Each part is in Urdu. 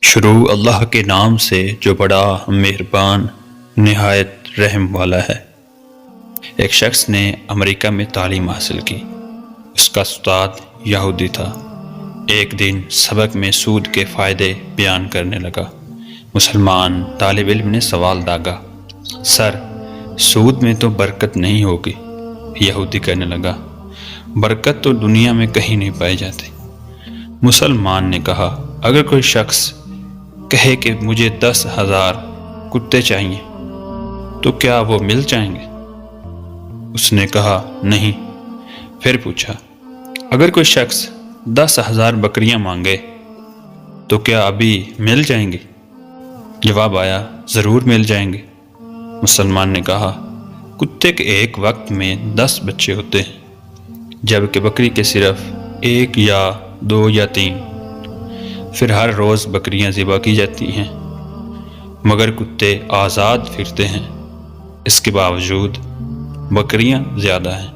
شروع اللہ کے نام سے جو بڑا مہربان نہایت رحم والا ہے۔ ایک شخص نے امریکہ میں تعلیم حاصل کی۔ اس کا استاد یہودی تھا۔ ایک دن سبق میں سود کے فائدے بیان کرنے لگا۔ مسلمان طالب علم نے سوال داغا، سر، سود میں تو برکت نہیں ہوگی؟ یہودی کہنے لگا، برکت تو دنیا میں کہیں نہیں پائی جاتی۔ مسلمان نے کہا، اگر کوئی شخص کہے کہ مجھے 10,000 کتے چاہیے تو کیا وہ مل جائیں گے؟ اس نے کہا، نہیں۔ پھر پوچھا، اگر کوئی شخص 10,000 بکریاں مانگے تو کیا ابھی مل جائیں گی؟ جواب آیا، ضرور مل جائیں گے۔ مسلمان نے کہا، کتے کے ایک وقت میں 10 بچے ہوتے ہیں، جبکہ بکری کے صرف 1 یا 2 یا 3۔ پھر ہر روز بکریاں ذبح کی جاتی ہیں، مگر کتے آزاد پھرتے ہیں۔ اس کے باوجود بکریاں زیادہ ہیں۔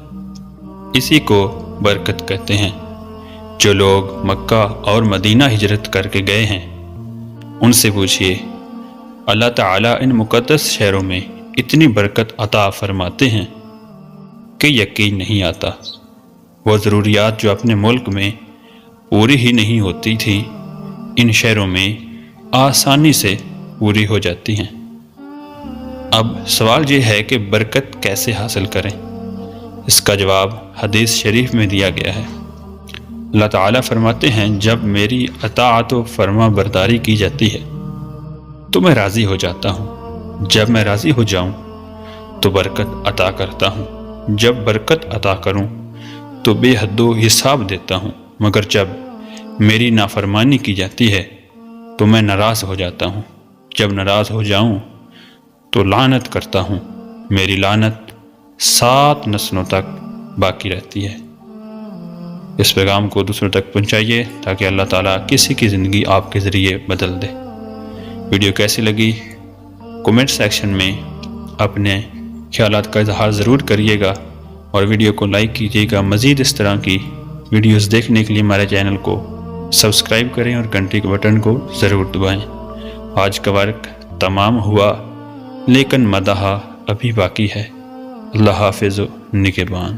اسی کو برکت کہتے ہیں۔ جو لوگ مکہ اور مدینہ ہجرت کر کے گئے ہیں، ان سے پوچھئے، اللہ تعالیٰ ان مقدس شہروں میں اتنی برکت عطا فرماتے ہیں کہ یقین نہیں آتا۔ وہ ضروریات جو اپنے ملک میں پوری ہی نہیں ہوتی تھیں، ان شہروں میں آسانی سے پوری ہو جاتی ہیں۔ اب سوال یہ ہے کہ برکت کیسے حاصل کریں؟ اس کا جواب حدیث شریف میں دیا گیا ہے۔ اللہ تعالیٰ فرماتے ہیں، جب میری اطاعت و فرما برداری کی جاتی ہے تو میں راضی ہو جاتا ہوں۔ جب میں راضی ہو جاؤں تو برکت عطا کرتا ہوں۔ جب برکت عطا کروں تو بے حد و حساب دیتا ہوں، مگر جب میری نافرمانی کی جاتی ہے تو میں ناراض ہو جاتا ہوں۔ جب ناراض ہو جاؤں تو لعنت کرتا ہوں۔ میری لعنت 7 نسلوں تک باقی رہتی ہے۔ اس پیغام کو دوسروں تک پہنچائیے تاکہ اللہ تعالیٰ کسی کی زندگی آپ کے ذریعے بدل دے۔ ویڈیو کیسی لگی کومنٹ سیکشن میں اپنے خیالات کا اظہار ضرور کریے گا، اور ویڈیو کو لائک کیجیے گا۔ مزید اس طرح کی ویڈیوز دیکھنے کے لیے ہمارے چینل کو سبسکرائب کریں اور گھنٹی کے بٹن کو ضرور دبائیں۔ آج کا ورک تمام ہوا، لیکن مدح ابھی باقی ہے۔ اللہ حافظ و نگہبان۔